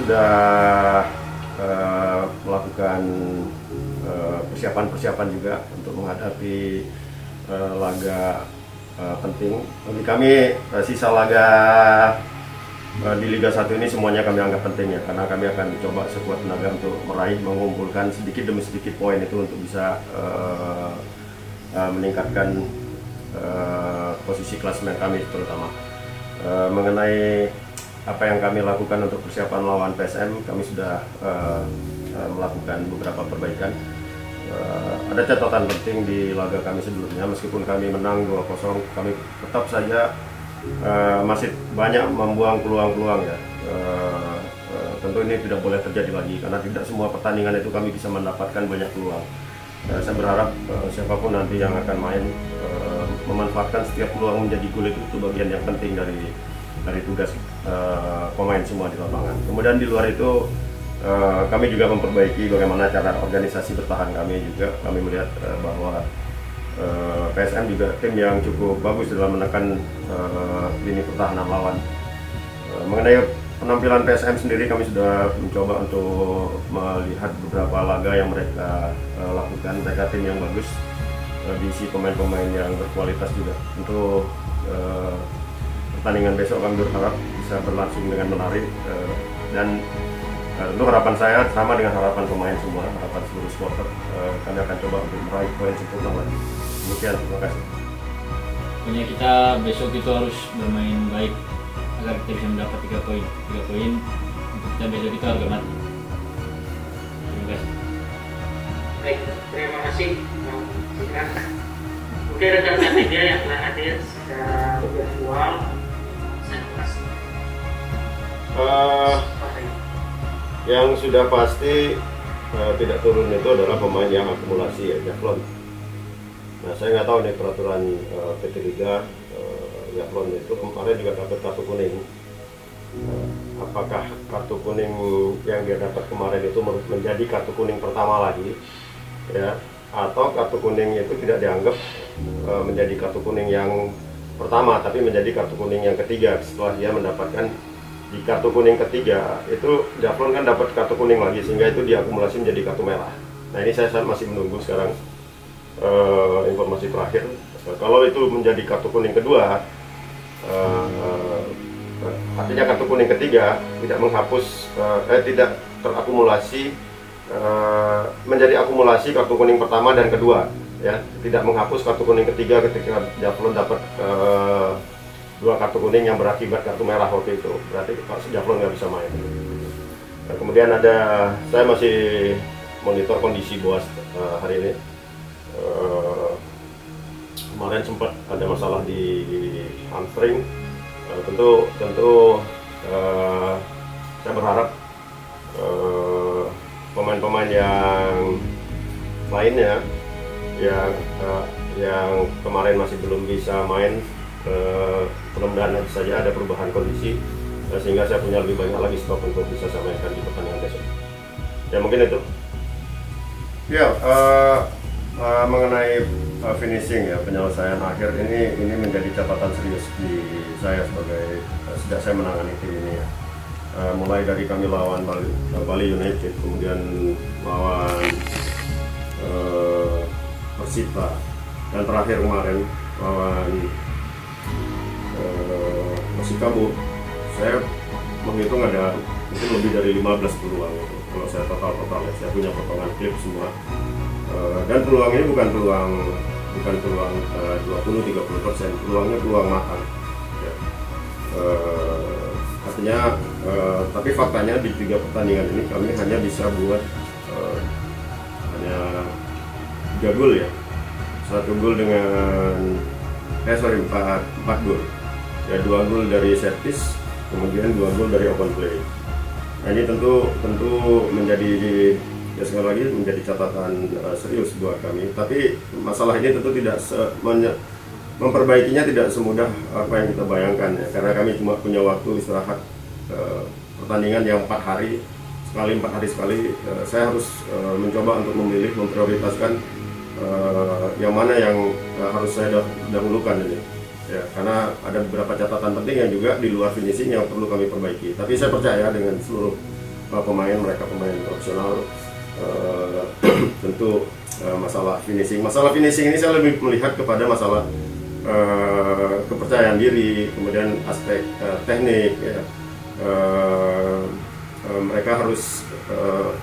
sudah melakukan persiapan-persiapan juga untuk menghadapi laga penting. Bagi kami sisa laga di Liga 1 ini semuanya kami anggap penting ya, karena kami akan coba sekuat tenaga untuk mengumpulkan sedikit demi sedikit poin itu untuk bisa meningkatkan posisi klasemen kami terutama. Mengenai apa yang kami lakukan untuk persiapan lawan PSM, kami sudah melakukan beberapa perbaikan. Ada catatan penting di laga kami sebelumnya, meskipun kami menang 2-0, kami tetap saja masih banyak membuang peluang-peluang ya. Tentu ini tidak boleh terjadi lagi, karena tidak semua pertandingan itu kami bisa mendapatkan banyak peluang. Saya berharap siapapun nanti yang akan main memanfaatkan setiap peluang menjadi gol, itu bagian yang penting dari tugas pemain semua di lapangan. Kemudian di luar itu kami juga memperbaiki bagaimana cara organisasi bertahan kami juga. Kami melihat bahwa PSM juga tim yang cukup bagus dalam menekan lini pertahanan lawan. Mengenai penampilan PSM sendiri, kami sudah mencoba untuk melihat beberapa laga yang mereka lakukan. Mereka tim yang bagus, diisi pemain-pemain yang berkualitas juga. Untuk pertandingan besok kami berharap bisa berlangsung dengan menarik, dan tentu harapan saya sama dengan harapan pemain semua, harapan seluruh supporter. Kami akan coba untuk meraih poin sempurna lagi. Demikian, terima kasih. Pokoknya kita besok itu harus bermain baik agar kita bisa mendapat 3 poin. 3 poin untuk kita besok itu harga mati. Terima kasih. Baik, terima kasih Bang Sikran. Mungkin rekan-rekan media yang telah hadir secara virtual, saya kasih. Yang sudah pasti tidak turun itu adalah pemain yang akumulasi ya, Javlon. Nah, saya nggak tahu nih peraturan PT Liga, Javlon itu kemarin juga dapat kartu kuning. Apakah kartu kuning yang dia dapat kemarin itu menjadi kartu kuning pertama lagi, ya, atau kartu kuning itu tidak dianggap menjadi kartu kuning yang pertama, tapi menjadi kartu kuning yang ketiga setelah dia mendapatkan di kartu kuning ketiga itu Javlon kan dapat kartu kuning lagi, sehingga itu diakumulasi menjadi kartu merah. Nah, ini saya masih menunggu sekarang informasi terakhir. Kalau itu menjadi kartu kuning kedua, artinya kartu kuning ketiga tidak menghapus, tidak terakumulasi menjadi akumulasi kartu kuning pertama dan kedua, ya, tidak menghapus kartu kuning ketiga ketika Javlon dapat 2 kartu kuning yang berakibat kartu merah waktu itu. Berarti Javlon nggak bisa main. Nah, kemudian saya masih monitor kondisi Boas hari ini. Kemarin sempat ada masalah di hamstring. Tentu saya berharap pemain-pemain yang lainnya yang kemarin masih belum bisa main, mudah-mudahan nanti saja ada perubahan kondisi, sehingga saya punya lebih banyak lagi stok untuk bisa saya mainkan di pertandingan besok. Ya, mungkin itu. Ya, mengenai finishing ya, penyelesaian akhir ini menjadi catatan serius di saya sebagai sejak saya menangani tim ini ya. Mulai dari kami lawan Bali United, kemudian lawan Persita, dan terakhir kemarin lawan Persikabo, saya menghitung ada mungkin lebih dari 15 peluang itu. Kalau saya total ya, saya punya potongan klip semua. Dan peluang ini bukan peluang 20-30%, peluangnya peluang matang. Ya. Artinya, tapi faktanya di 3 pertandingan ini kami hanya bisa buat hanya 3 gol ya. 1 gol dengan 4 gol. Ya, 2 gol dari set piece, kemudian 2 gol dari open play. Nah, ini tentu menjadi, ya sekali lagi, menjadi catatan serius buat kami. Tapi masalah ini tentu tidak memperbaikinya tidak semudah apa yang kita bayangkan ya, karena kami cuma punya waktu istirahat pertandingan yang 4 hari sekali. Saya harus mencoba untuk memprioritaskan yang mana yang harus saya dahulukan ini ya, karena ada beberapa catatan penting yang juga di luar finishing yang perlu kami perbaiki. Tapi saya percaya dengan seluruh pemain, mereka pemain profesional. Tentu masalah finishing ini saya lebih melihat kepada masalah kepercayaan diri, kemudian aspek teknik ya. Mereka harus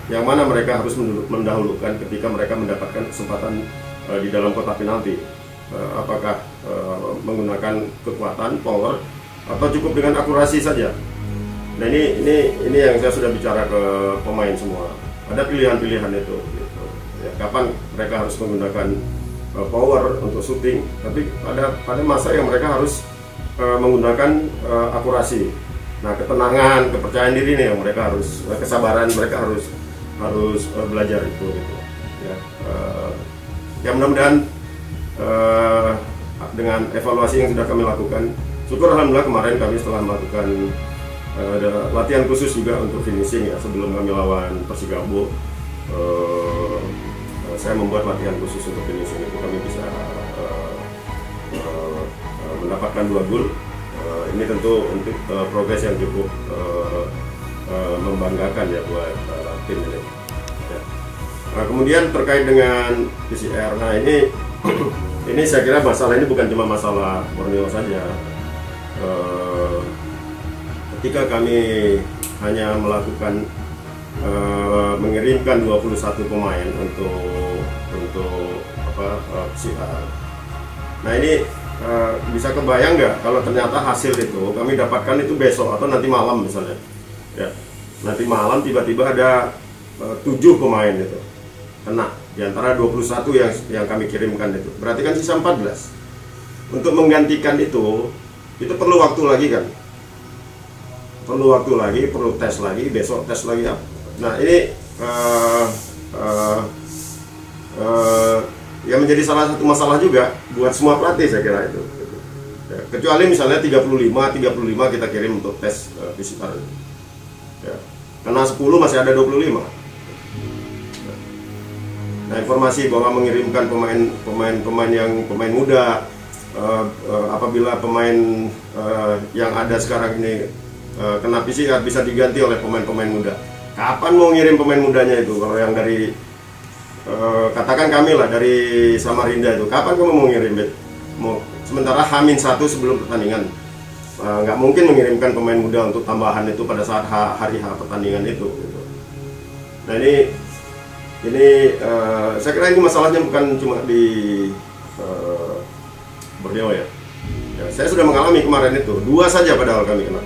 yang mana mereka harus mendahulukan ketika mereka mendapatkan kesempatan di dalam kotak penalti. Apakah menggunakan kekuatan, power, atau cukup dengan akurasi saja. Nah ini yang saya sudah bicara ke pemain semua. Ada pilihan-pilihan itu. Gitu. Ya, kapan mereka harus menggunakan power untuk shooting, tapi pada masa yang mereka harus menggunakan akurasi. Nah, ketenangan, kepercayaan diri nih yang mereka harus, kesabaran mereka harus belajar itu gitu. Ya mudah-mudahan dengan evaluasi yang sudah kami lakukan, syukur alhamdulillah kemarin kami setelah melakukan ada latihan khusus juga untuk finishing ya sebelum kami lawan Persigabo. Saya membuat latihan khusus untuk finishing itu, kami bisa mendapatkan 2 gol. Ini tentu untuk progres yang cukup membanggakan ya buat tim ini. Ya. Nah, kemudian terkait dengan PCR, nah ini saya kira masalah ini bukan cuma masalah Borneo saja. Ketika kami hanya melakukan mengirimkan 21 pemain untuk PCR. Nah ini bisa kebayang nggak kalau ternyata hasil itu kami dapatkan itu besok atau nanti malam misalnya, ya nanti malam tiba-tiba ada 7 pemain itu kena di antara 21 yang kami kirimkan itu, berarti kan sisa 14. Untuk menggantikan itu perlu waktu lagi kan, perlu tes lagi, besok tes lagi. Nah ini ya menjadi salah satu masalah juga buat semua pelatih saya kira itu. Ya, kecuali misalnya 35 kita kirim untuk tes PCR. Ya, karena 10 masih ada 25. Nah, informasi bahwa mengirimkan pemain muda, apabila pemain yang ada sekarang ini kena PCR bisa diganti oleh pemain-pemain muda. Kapan mau ngirim pemain mudanya itu? Kalau yang dari katakan kami lah dari Samarinda itu, kapan kamu mau ngirim? Sementara H-1 sebelum pertandingan, nggak mungkin mengirimkan pemain muda untuk tambahan itu pada saat hari H pertandingan itu. Gitu. Nah ini saya kira ini masalahnya bukan cuma di Borneo ya. Saya sudah mengalami kemarin itu 2 saja padahal kami kena.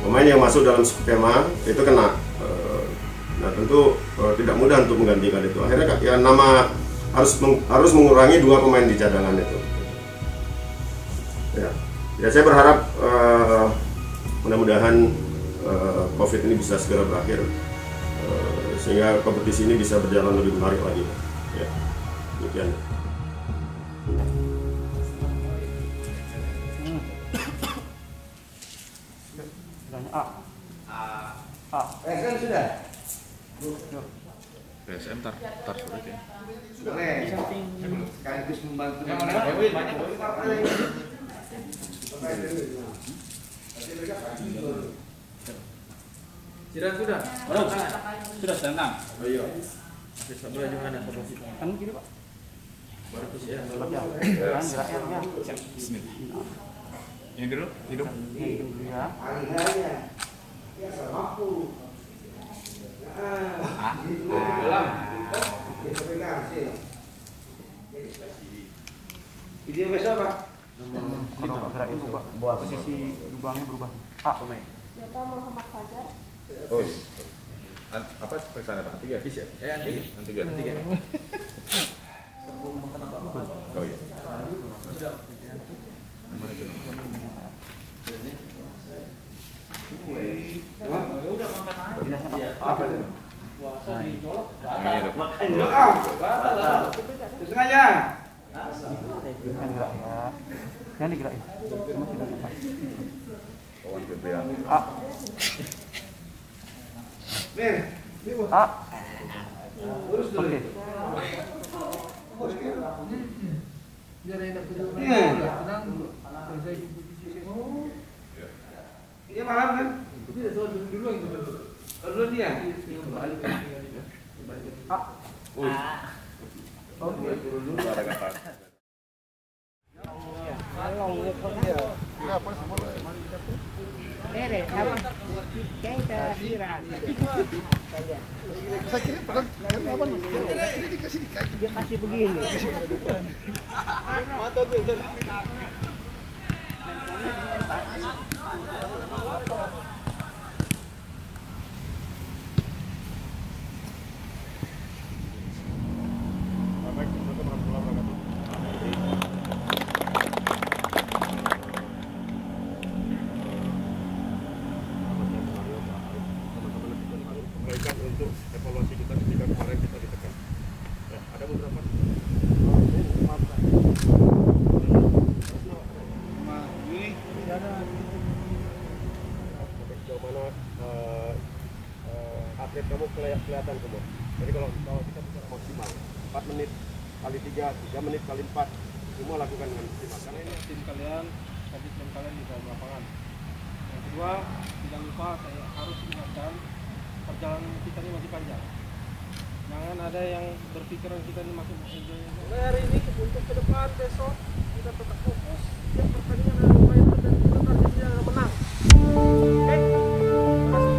Pemain yang masuk dalam skema itu kena. Nah tentu tidak mudah untuk menggantikan itu. Akhirnya ya nama harus mengurangi 2 pemain di cadangan itu. Ya saya berharap mudah-mudahan COVID ini bisa segera berakhir sehingga kompetisi ini bisa berjalan lebih menarik lagi. Ya, demikian. PSM sudah? PSM tar sulit ya. Boleh. Sekaligus membantu. Sudah. Sudah tenang. Oh iya. Sebelah di mana? Kan kiri, Pak. Baru tuh ya. Geraknya. Bismillah. Yang dulu hidup. Ya. Video besok apa? Kalau gerak itu, Pak. Posisi lubangnya berubah. Pemain. Bapak Muhammad Fajar. Oh iya. Apa periksaannya Pak? 3 ya? Yang 3. Oh iya. Apa itu? Namanya dok. Sengaja. Yang digerakin. Cuma tidak apa. Kawan Gabriel. Mir. Urus dulu. Oke. Iya malam kan? Lu dia. Dia kasih begini. Untuk evaluasi kita ketika kemarin kita ditekan. Ya, ada beberapa. Sejauh mana atlet kamu kelihatan semua. Jadi kalau kita bicara maksimal 4 menit kali 3 menit kali 4 semua lakukan dengan maksimal. Karena ini tim kalian, tadi tim kalian di dalam lapangan. Yang kedua, tidak lupa saya harus ingatkan perjalanan kita ini masih panjang. Jangan ada yang berpikiran kita ini masih enjoy. Mulai hari ini untuk ke depan besok kita tetap fokus. Setiap pertandingan ada upaya dan kita targetnya adalah menang. Oke? Terima kasih.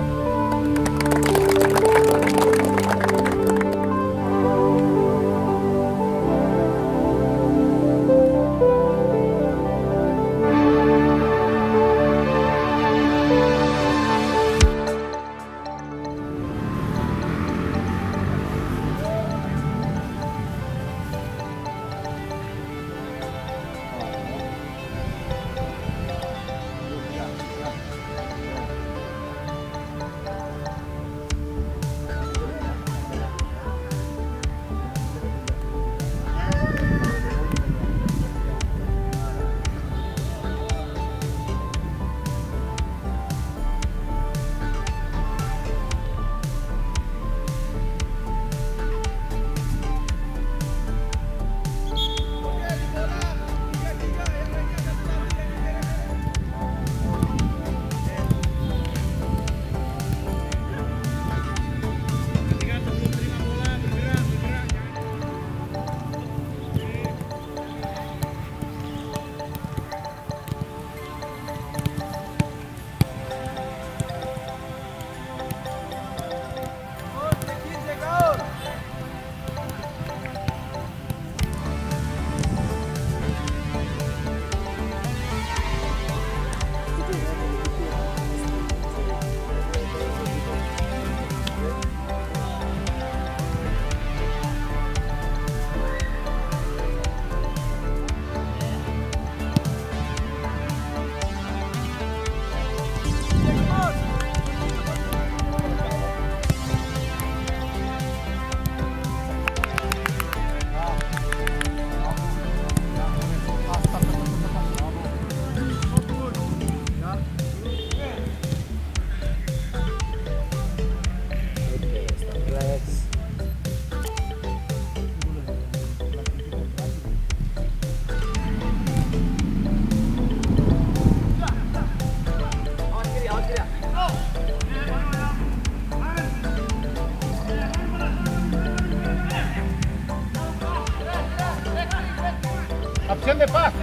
Opción de paz.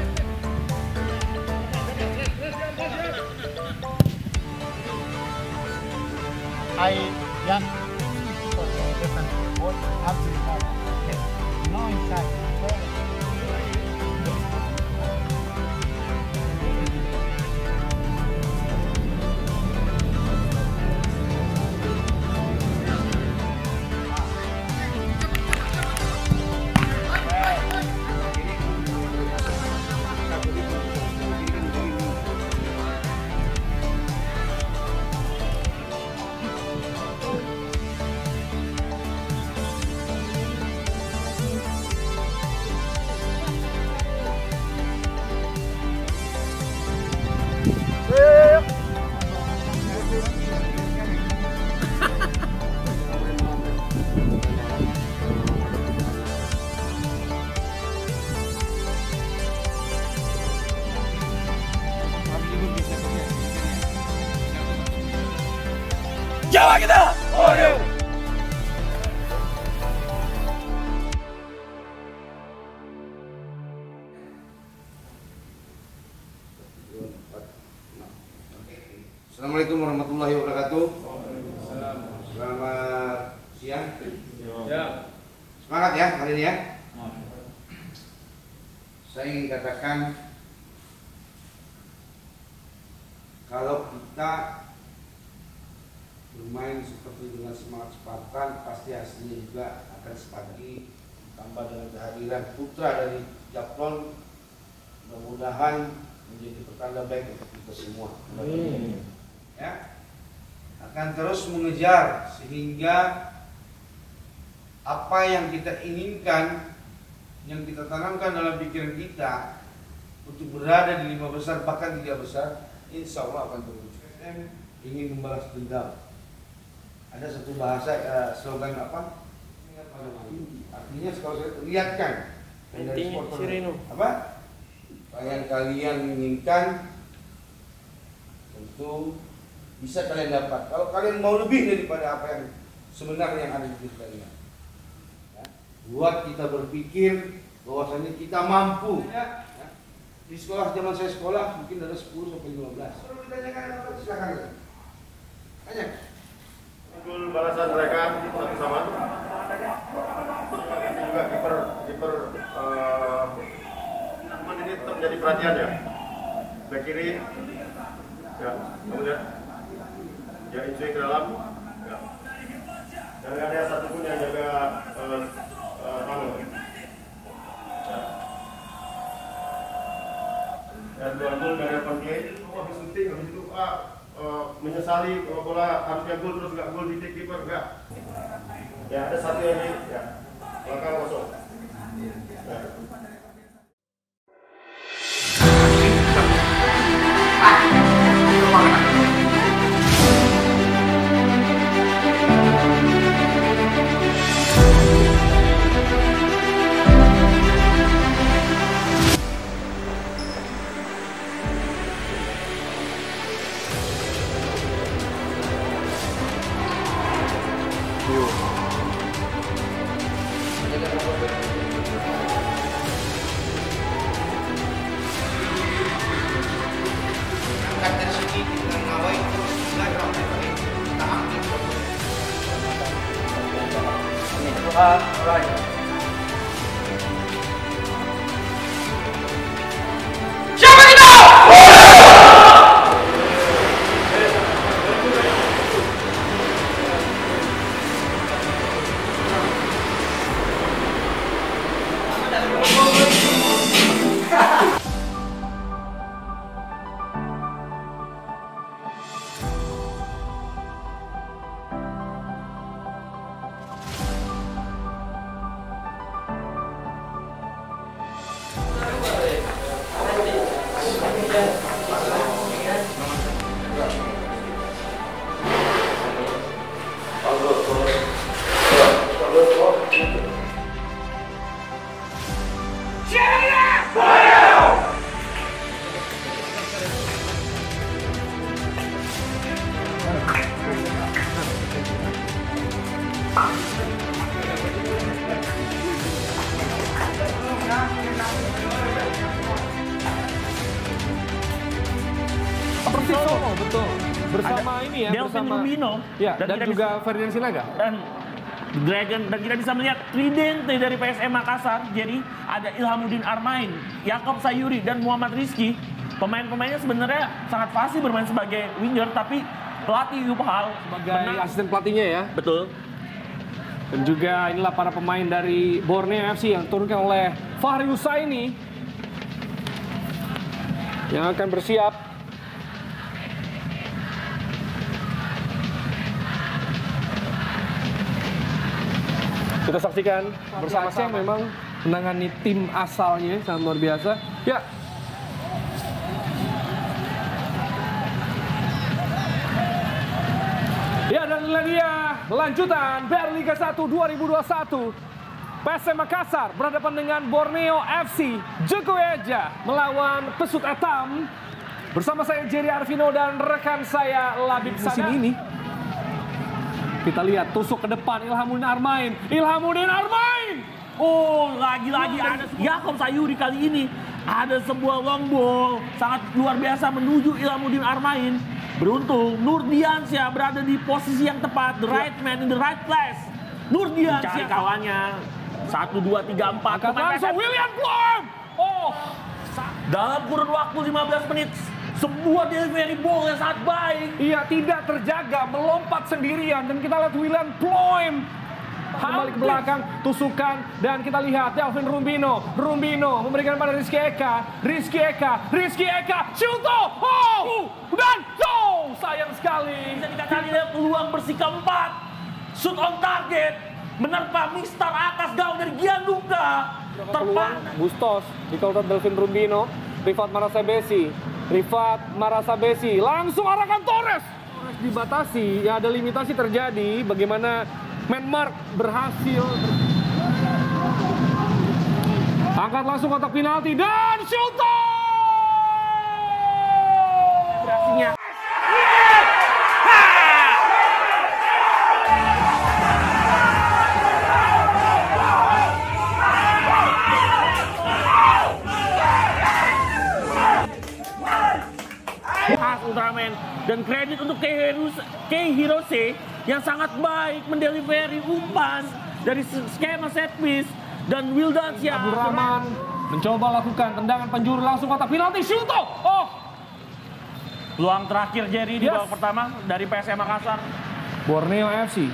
Hay ya no inside. Jawa kita. Borneo. Assalamualaikum warahmatullahi wabarakatuh. Selamat siang. Semangat ya hari ini ya. Saya ingin katakan kalau kita bermain seperti dengan semangat Spartan, pasti hasilnya juga akan seperti tambah dengan kehadiran putra dari Jaklon. Mudah-mudahan menjadi pertanda baik untuk kita semua. Ya, akan terus mengejar sehingga apa yang kita inginkan, yang kita tanamkan dalam pikiran kita untuk berada di 5 besar bahkan 3 besar, insya Allah akan terwujud. Ingin membalas dendam. Ada satu bahasa slogan apa? Artinya kalau saya lihatkan apa? Apa yang kalian inginkan tentu bisa kalian dapat. Kalau kalian mau lebih daripada apa yang sebenarnya yang ada di diri kalian, ya, buat kita berpikir bahwasanya kita mampu. Ya. Di sekolah zaman saya sekolah mungkin ada 10 sampai 15. Kalau ditanyakan apa silakan. Tanya. Gol balasan mereka satu sama. Juga kiper teman ini tetap jadi perhatian ya. Back kiri. Ya, kamu lihat. Ya, incuy ke dalam. Ya. Dan nggak ada satupun yang jaga tamu. Ya. Dan 2 gol dari konflik. Habis shooting, habis itu menyesali kalau bola harusnya gol terus nggak gol di take keeper nggak. Ya ada satu yang di ya belakang kosong. Ya. Betul. Bersama ada ini ya, Delvin Rubino ya, dan juga Ferdinand Sinaga. Dan Dragon, dan kita bisa melihat tridente dari PSM Makassar. Jadi ada Ilhamuddin Armain, Yakob Sayuri, dan Muhammad Rizky. Pemain-pemainnya sebenarnya sangat fasih bermain sebagai winger, tapi pelatih Yubhal sebagai asisten pelatihnya ya. Betul. Dan juga inilah para pemain dari Borneo FC yang diturunkan oleh Fahri Husaini yang akan bersiap. Kita saksikan bersama saya memang menangani tim asalnya sangat luar biasa. Ya. Ya, dan inilah dia lanjutan BR Liga 1 2021. PSM Makassar berhadapan dengan Borneo FC Jokowi Eja melawan Pesut Etam. Bersama saya Jerry Arvino dan rekan saya Labib Sada. Musim ini Kita lihat tusuk ke depan Ilhamuddin Armain. Ilhamuddin Armain. Oh, lagi-lagi ada Yakob Sayuri kali ini. Ada sebuah long ball sangat luar biasa menuju Ilhamuddin Armain. Beruntung Nurdiansyah berada di posisi yang tepat, the right man in the right place. Nurdiansyah kawannya. 1, 2, 3, 4. Akan langsung William Bloem. Oh, dalam kurun waktu 15 menit. Sebuah delivery ball yang sangat baik. Iya, tidak terjaga, melompat sendirian. Dan kita lihat William Bloem kembali ke belakang, tusukan. Dan kita lihat Delvin Rumbino. Rumbino memberikan pada Rizky Eka. Rizky Eka, Syuto. Oh, dan sayang sekali. Bisa dikatakan lihat peluang bersih keempat. Shoot on target. Menerpa Mister atas gawang dari Gianluca. Terpandang. Bustos di counter Delvin Rumbino. Rifat Marasabesi langsung arahkan Torres. Dibatasi, ya ada limitasi terjadi. Bagaimana Menmark berhasil angkat langsung kotak penalti dan Syuto. Berhasilnya. Ultraman dan kredit untuk Kei Hirose yang sangat baik mendelivery umpan dari skema set piece dan Wildansyah. Abdul Rahman mencoba lakukan tendangan penjuru langsung kotak penalti Syuto. Oh, peluang terakhir Jerry di babak pertama dari PSM Makassar. Borneo FC.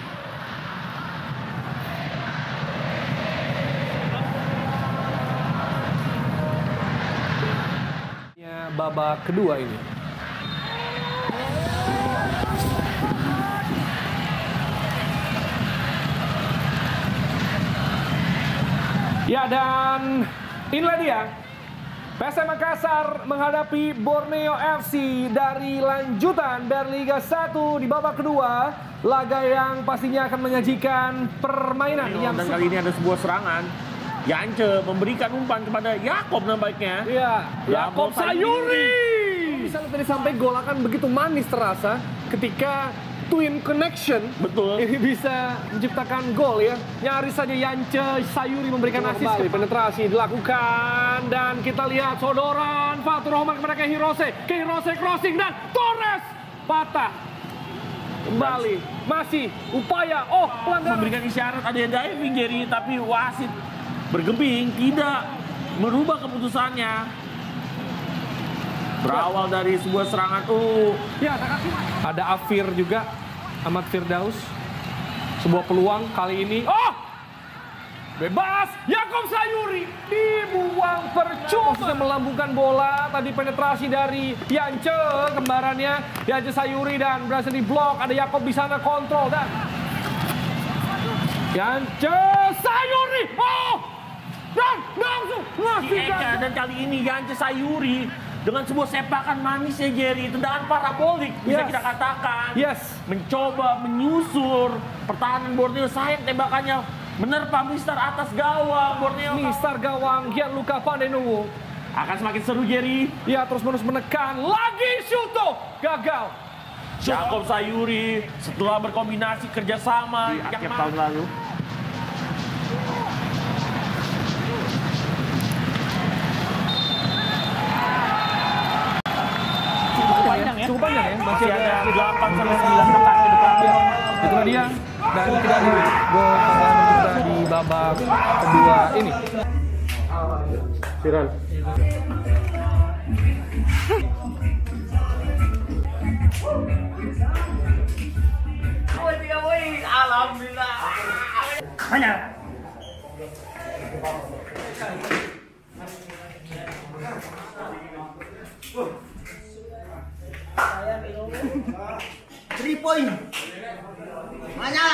Babak kedua ini. Ya, dan inilah dia PSM Makassar menghadapi Borneo FC dari lanjutan Berliga 1 di babak kedua. Laga yang pastinya akan menyajikan permainan yang dan kali ini ada sebuah serangan. Yance memberikan umpan kepada Yakob nampaknya. Iya, Yakob Sayuri. Bisa tadi sampai gol akan begitu manis terasa ketika twin connection. Betul. Ini bisa menciptakan gol ya. Nyaris saja Yance Sayuri memberikan assist. Penetrasi dilakukan dan kita lihat sodoran Fatur Rahman kepada Kei Hirose crossing dan Torres patah. Kembali masih upaya pelanggaran. Memberikan isyarat ada diving Jerry, tapi wasit bergeming tidak merubah keputusannya. Berawal dari sebuah serangan. Ya, ada Afir juga, Ahmad Firdaus. Sebuah peluang kali ini. Bebas. Yakob Sayuri dibuang percuma. Maksudnya melambungkan bola. Tadi penetrasi dari Yance, kembarannya Yance Sayuri, dan berhasil diblok. Ada Yakob di sana kontrol dan Yance Sayuri. Dan langsung ngasih. Dan kali ini Yance Sayuri dengan sebuah sepakan manis ya Jerry, tendangan parabolik bisa kita katakan. Mencoba menyusur pertahanan Borneo, sayang tembakannya menerpa Mister atas gawang Borneo. Mister gawang Gianluca Pandenuwo. Akan semakin seru Jerry. Ya, terus-menerus menekan. Lagi Syuto gagal. Yakob Sayuri setelah berkombinasi kerjasama di akhir tahun lalu. Cukup panjang ya, masih ada 8 sampai 9 detak ke depan. Itulah dia, dan tidak ada gol tambahan kita di babak kedua ini. Siran. Alhamdulillah. Hanya. Three point. Mana?